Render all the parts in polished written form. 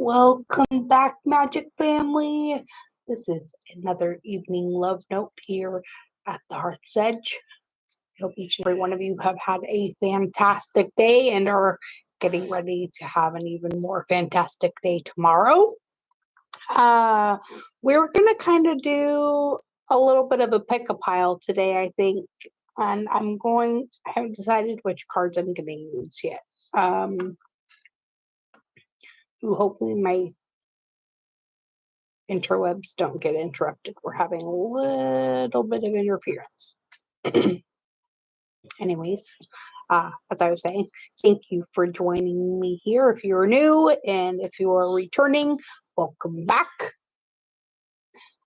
Welcome back, Magic Family. This is another evening love note here at the Hearth's Edge. I hope each and every one of you have had a fantastic day and are getting ready to have an even more fantastic day tomorrow. We're going to kind of do a little bit of a pick-a-pile today, I think. And I haven't decided which cards I'm going to use yet. Hopefully my interwebs don't get interrupted. We're having a little bit of interference. Anyways, as I was saying, thank you for joining me here. If you're new and if you are returning, welcome back.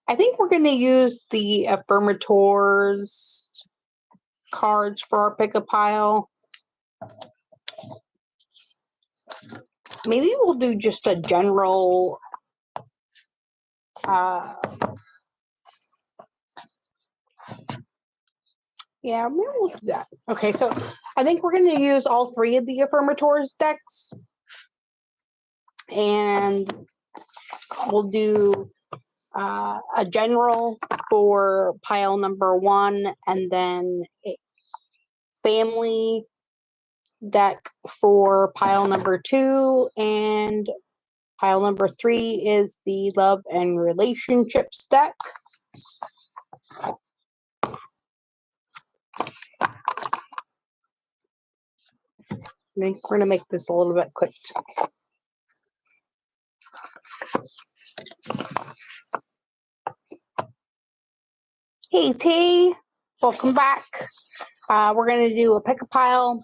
I think we're going to use the affirmators cards for our pick-a-pile. Maybe we'll do just a general yeah, maybe we'll do that. Okay, so I think we're going to use all three of the affirmators decks. And we'll do a general for pile number 1, and then a family deck for pile number 2, and pile number 3 is the love and relationships deck. I think we're going to make this a little bit quick. Hey T, welcome back. We're going to do a pick-a-pile.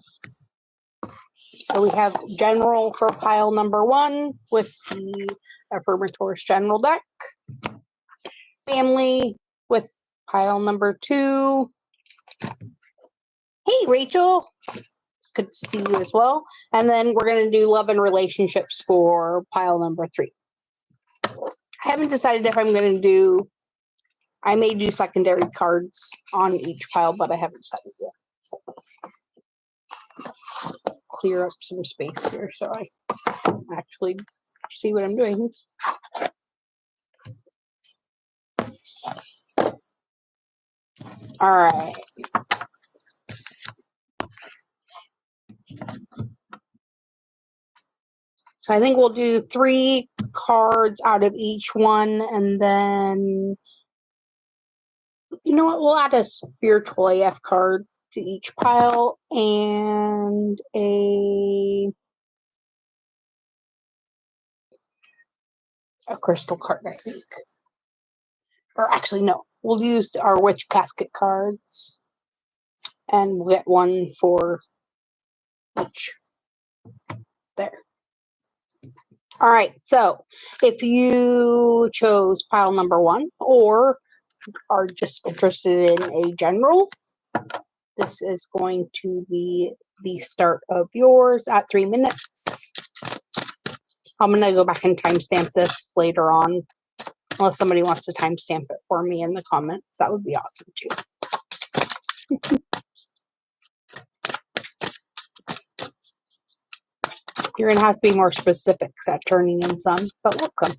So we have general for pile number 1 with the affirmators general deck. Family with pile number 2. Hey Rachel, it's good to see you as well. And then we're going to do love and relationships for pile number 3. I haven't decided if I'm going to do, I may do secondary cards on each pile, but I haven't decided yet. Clear up some space here so I actually see what I'm doing. All right. So I think we'll do 3 cards out of each one, and then, you know what, we'll add a spiritual AF card to each pile and a crystal card, I think. Or actually, no, we'll use our witch casket cards, and we'll get one for each. There. All right, so if you chose pile number 1 or are just interested in a general, this is going to be the start of yours at 3 minutes. I'm going to go back and timestamp this later on, unless somebody wants to timestamp it for me in the comments. That would be awesome too. You're going to have to be more specific at turning in some, but welcome.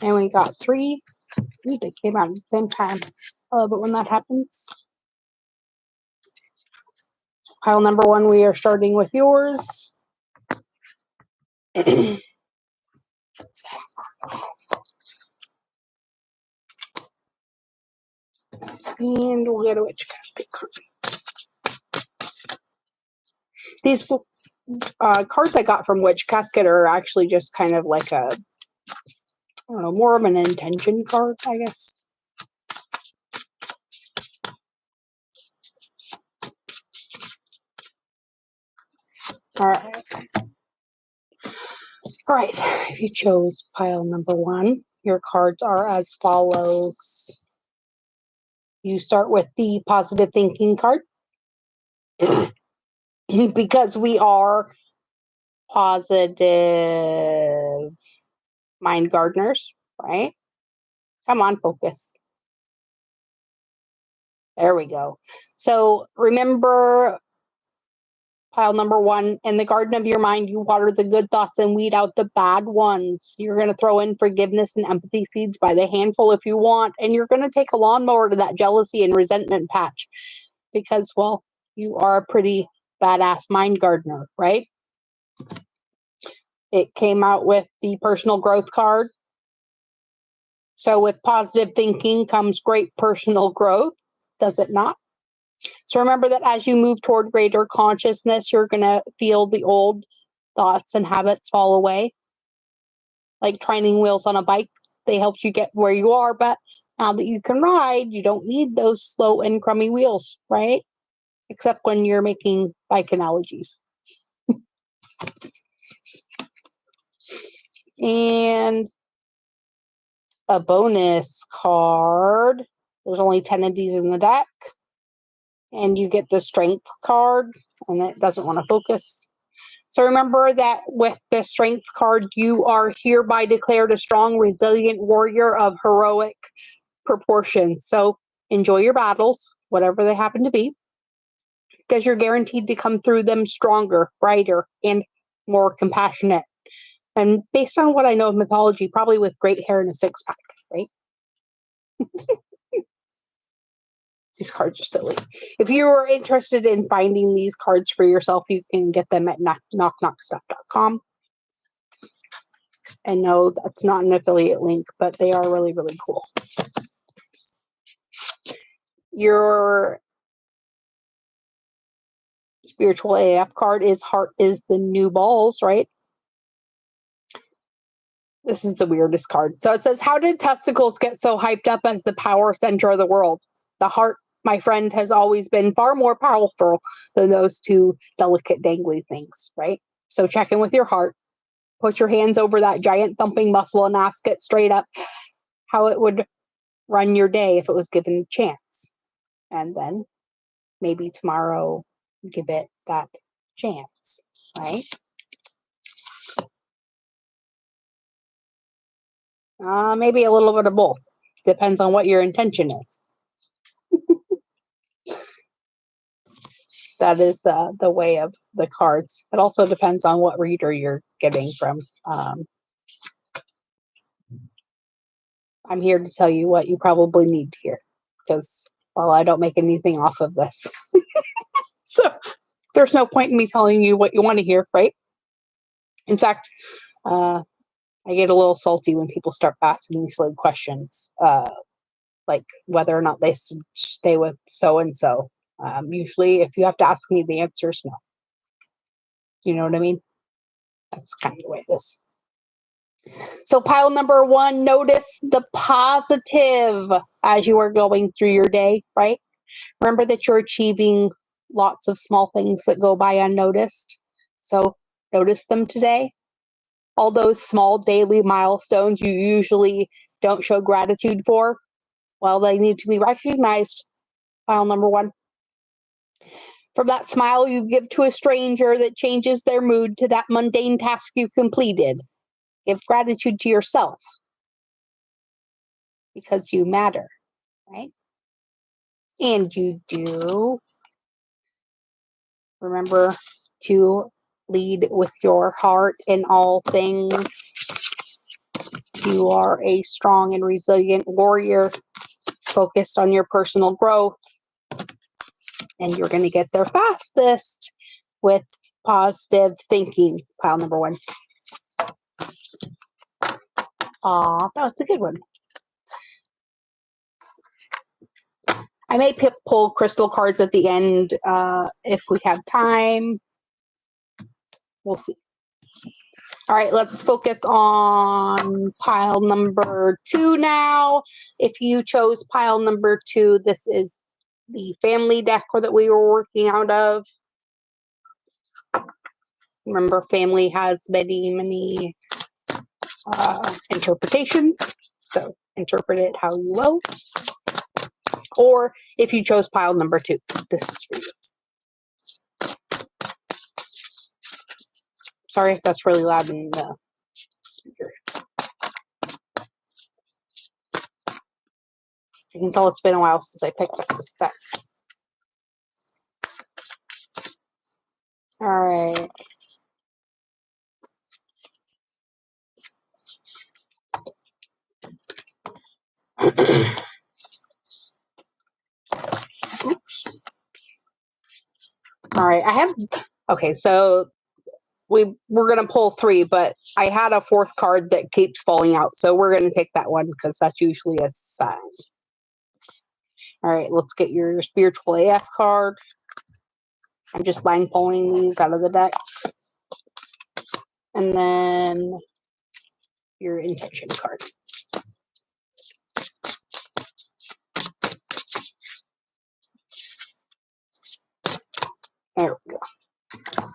And we got 3. Ooh, they came out at the same time. I love it when that happens. Pile number 1, we are starting with yours. And we'll get a witch casket card. These cards I got from Witch Casket are actually just kind of like a, I don't know, more of an intention card, I guess. All right, if you chose pile number 1, your cards are as follows. You start with the positive thinking card. Because we are positive mind gardeners, right? Come on, focus. There we go. So remember pile number 1, in the garden of your mind, you water the good thoughts and weed out the bad ones. You're going to throw in forgiveness and empathy seeds by the handful if you want, and you're going to take a lawnmower to that jealousy and resentment patch because, well, you are a pretty badass mind gardener, right? It came out with the personal growth card. So with positive thinking comes great personal growth, does it not? So remember that as you move toward greater consciousness, you're going to feel the old thoughts and habits fall away. Like training wheels on a bike, they helped you get where you are, but now that you can ride, you don't need those slow and crummy wheels, right? Except when you're making bike analogies. And a bonus card. There's only 10 of these in the deck. And you get the strength card, and it doesn't want to focus. So remember that with the strength card, you are hereby declared a strong, resilient warrior of heroic proportions. So enjoy your battles, whatever they happen to be, because you're guaranteed to come through them stronger, brighter, and more compassionate. And based on what I know of mythology, probably with great hair and a six-pack, right? These cards are silly. If you are interested in finding these cards for yourself, you can get them at knockstuff.com. And no, that's not an affiliate link, but they are really, really cool. Your spiritual AF card is Heart is the New Balls, right? This is the weirdest card. So it says, how did testicles get so hyped up as the power center of the world? The heart, my friend, has always been far more powerful than those two delicate dangly things, right? So check in with your heart. Put your hands over that giant thumping muscle and ask it straight up how it would run your day if it was given a chance. And then maybe tomorrow give it that chance, right? Maybe a little bit of both. Depends on what your intention is. That is the way of the cards. It also depends on what reader you're getting from. I'm here to tell you what you probably need to hear because, well, I don't make anything off of this. So there's no point in me telling you what you want to hear, right? In fact, I get a little salty when people start asking me silly questions, like whether or not they stay with so-and-so. Usually, if you have to ask me, the answer is no. You know what I mean? That's kind of the way it is. So pile number 1, notice the positive as you are going through your day, right? Remember that you're achieving lots of small things that go by unnoticed. So notice them today. All those small daily milestones you usually don't show gratitude for, well, they need to be recognized. Pile number 1. From that smile you give to a stranger that changes their mood to that mundane task you completed. Give gratitude to yourself because you matter, right? And you do. Remember to lead with your heart in all things. You are a strong and resilient warrior focused on your personal growth. And you're going to get there fastest with positive thinking. Pile number 1. Aw, that was a good one. I may pull crystal cards at the end if we have time. We'll see. All right, let's focus on pile number 2 now. If you chose pile number 2, this is the family deck that we were working out of. Remember, family has many interpretations, so interpret it how you will. Or if you chose pile number 2, this is for you. Sorry if that's really loud in the speaker. You can tell it's been a while since I picked up this deck. Alright. Alright, okay, so we're going to pull 3, but I had a 4th card that keeps falling out, so we're going to take that one because that's usually a sign. Alright, let's get your spiritual AF card. I'm just blind pulling these out of the deck. And then your intention card. There we go.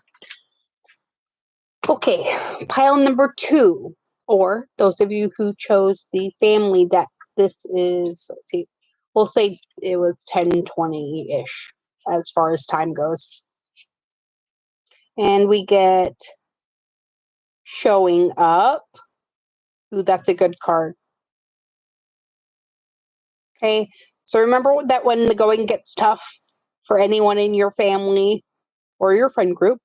Okay, pile number 2, or those of you who chose the family deck, this is, let's see, we'll say it was 10:20-ish as far as time goes. And we get showing up. Ooh, that's a good card. Okay, so remember that when the going gets tough for anyone in your family or your friend group,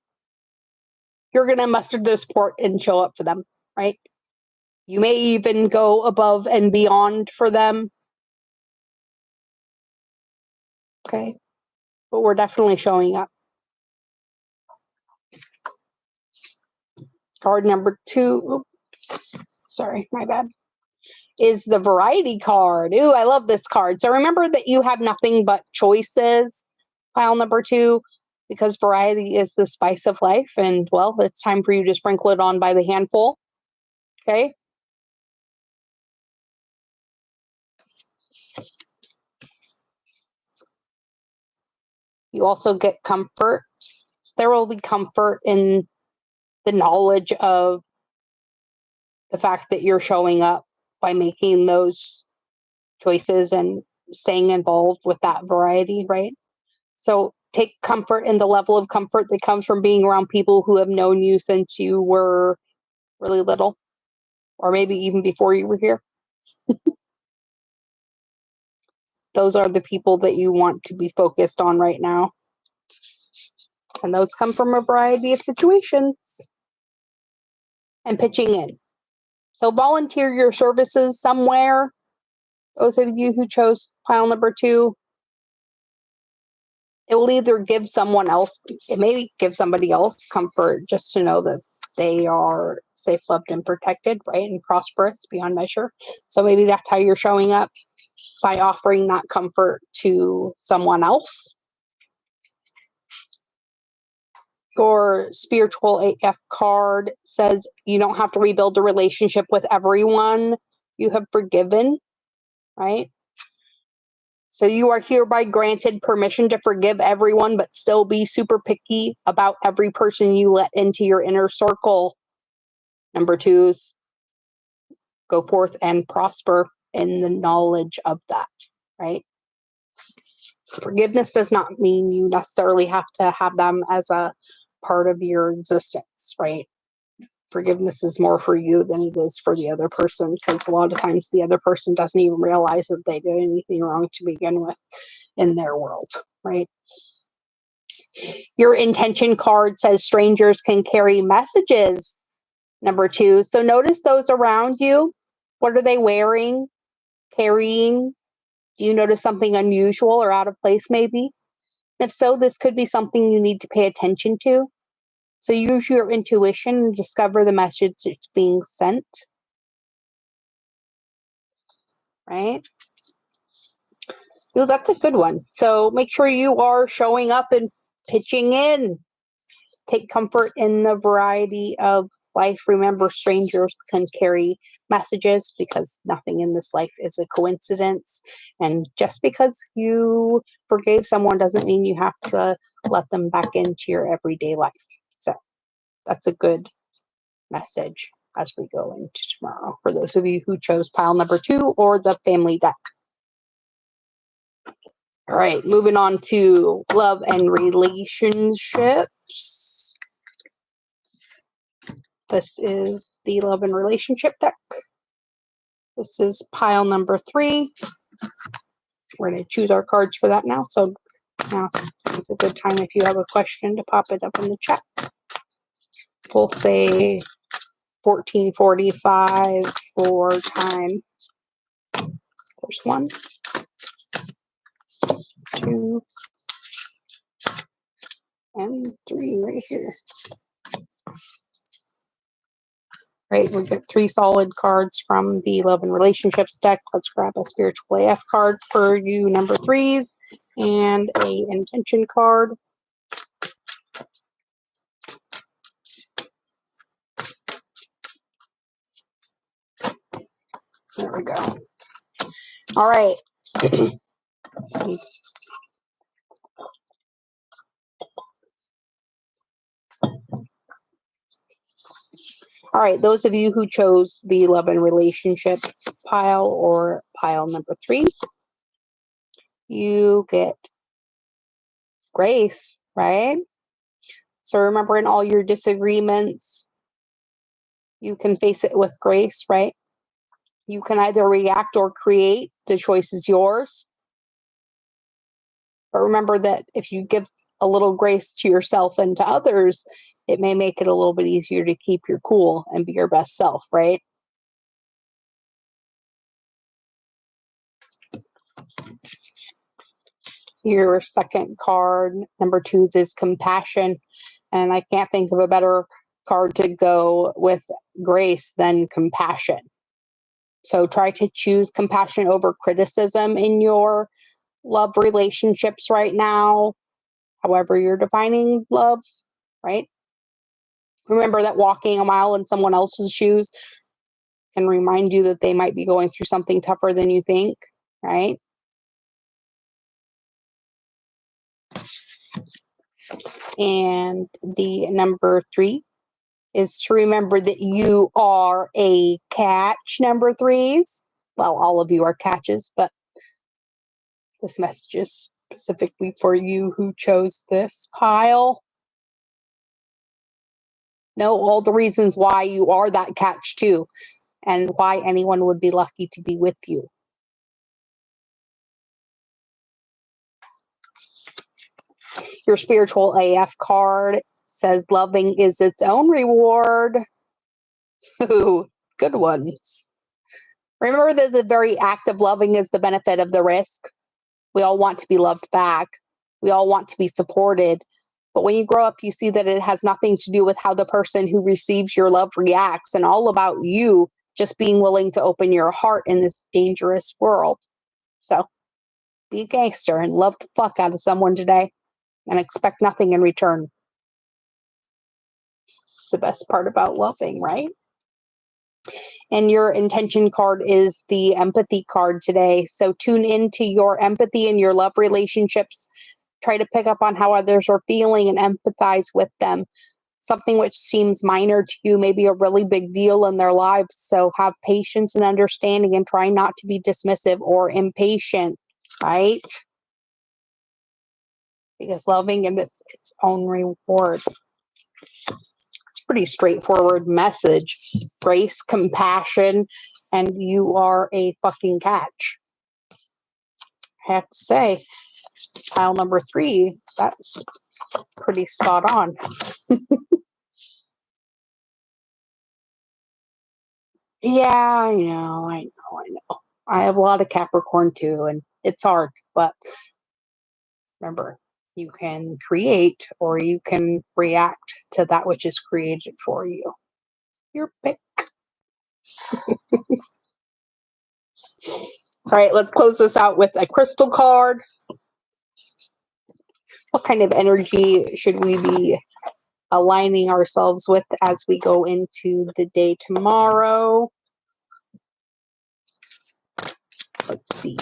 you're going to muster their support and show up for them, right? You may even go above and beyond for them. Okay, but we're definitely showing up. Card number 2, sorry, my bad, is the variety card. Ooh, I love this card. So remember that you have nothing but choices, pile number 2, because variety is the spice of life. And, well, it's time for you to sprinkle it on by the handful. Okay? You also get comfort. There will be comfort in the knowledge of the fact that you're showing up by making those choices and staying involved with that variety, right? So take comfort in the level of comfort that comes from being around people who have known you since you were really little, or maybe even before you were here. Those are the people that you want to be focused on right now. And those come from a variety of situations. And pitching in. So volunteer your services somewhere. Those of you who chose pile number 2, it will either give someone else, it may give somebody else comfort just to know that they are safe, loved, and protected, right? And prosperous beyond measure. So maybe that's how you're showing up, by offering that comfort to someone else. Your spiritual AF card says you don't have to rebuild a relationship with everyone you have forgiven, right? So you are hereby granted permission to forgive everyone, but still be super picky about every person you let into your inner circle. Number 2s, go forth and prosper in the knowledge of that, right? Forgiveness does not mean you necessarily have to have them as a part of your existence, right? Forgiveness is more for you than it is for the other person, because a lot of times the other person doesn't even realize that they did anything wrong to begin with in their world, right? Your intention card says strangers can carry messages. Number 2. So notice those around you. What are they wearing, carrying? Do you notice something unusual or out of place maybe? If so, this could be something you need to pay attention to. So use your intuition and discover the message that's being sent. Right? Ooh, that's a good one. So make sure you are showing up and pitching in. Take comfort in the variety of life. Remember, strangers can carry messages because nothing in this life is a coincidence. And just because you forgave someone doesn't mean you have to let them back into your everyday life. So that's a good message as we go into tomorrow for those of you who chose pile number 2 or the family deck. All right, moving on to love and relationships. This is the love and relationship deck. This is pile number 3. We're going to choose our cards for that now. So now is a good time if you have a question to pop it up in the chat. We'll say 14:45 for time. There's 1, 2, and 3 right here. Right, we get 3 solid cards from the Love and Relationships deck. Let's grab a Spiritual AF card for you, number 3s, and a Intention card. There we go. All right. All right, those of you who chose the Love and Relationship pile or pile number 3, you get grace, right? So remember, in all your disagreements, you can face it with grace, right? You can either react or create. The choice is yours. But remember that if you give a little grace to yourself and to others, it may make it a little bit easier to keep your cool and be your best self, right? Your second card, number 2, is compassion. And I can't think of a better card to go with grace than compassion. So try to choose compassion over criticism in your love relationships right now, however you're defining love, right? Remember that walking a mile in someone else's shoes can remind you that they might be going through something tougher than you think, right? And the number 3 is to remember that you are a catch, number 3s. Well, all of you are catches, but this message is specifically for you who chose this pile. Know all the reasons why you are that catch too, and why anyone would be lucky to be with you. Your Spiritual AF card says loving is its own reward. Ooh, good ones. Remember that the very act of loving is the benefit of the risk. We all want to be loved back. We all want to be supported. But when you grow up, you see that it has nothing to do with how the person who receives your love reacts, and all about you just being willing to open your heart in this dangerous world. So be a gangster and love the fuck out of someone today and expect nothing in return. It's the best part about loving, right? And your intention card is the empathy card today. So tune into your empathy in your love relationships. Try to pick up on how others are feeling and empathize with them. Something which seems minor to you may be a really big deal in their lives. So have patience and understanding and try not to be dismissive or impatient, right? Because loving is its own reward. It's a pretty straightforward message. Grace, compassion, and you are a fucking catch. I have to say, pile number 3, that's pretty spot on. Yeah, I know. I have a lot of Capricorn too, and it's hard, but remember, you can create or you can react to that which is created for you. Your pick. All right, let's close this out with a crystal card. What kind of energy should we be aligning ourselves with as we go into the day tomorrow? Let's see.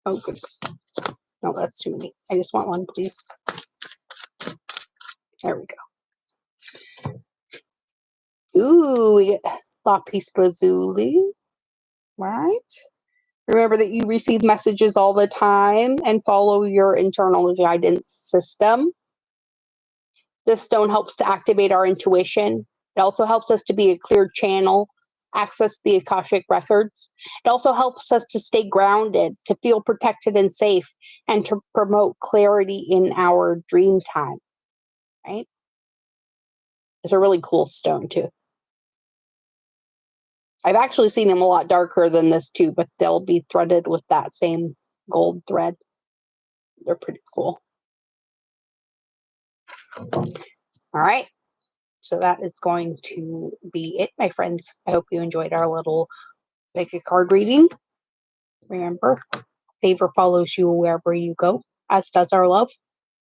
Oh, goodness. No, that's too many. I just want one, please. There we go. Ooh, we get lapis lazuli. Right? Remember that you receive messages all the time and follow your internal guidance system. This stone helps to activate our intuition It also helps us to be a clear channel, access the Akashic records. It also helps us to stay grounded, to feel protected and safe, and to promote clarity in our dream time, right? It's a really cool stone, too. I've actually seen them a lot darker than this, too, but they'll be threaded with that same gold thread. They're pretty cool. All right. So that is going to be it, my friends. I hope you enjoyed our little make a card reading. Remember, favor follows you wherever you go, as does our love.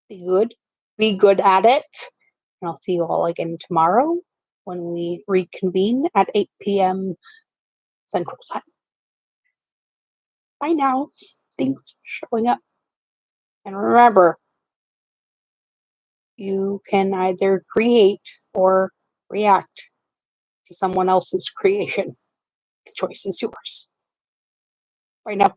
Be good. Be good at it. And I'll see you all again tomorrow when we reconvene at 8 p.m. Central Time. Bye now. Thanks for showing up. And remember, you can either create or react to someone else's creation. The choice is yours. Bye now.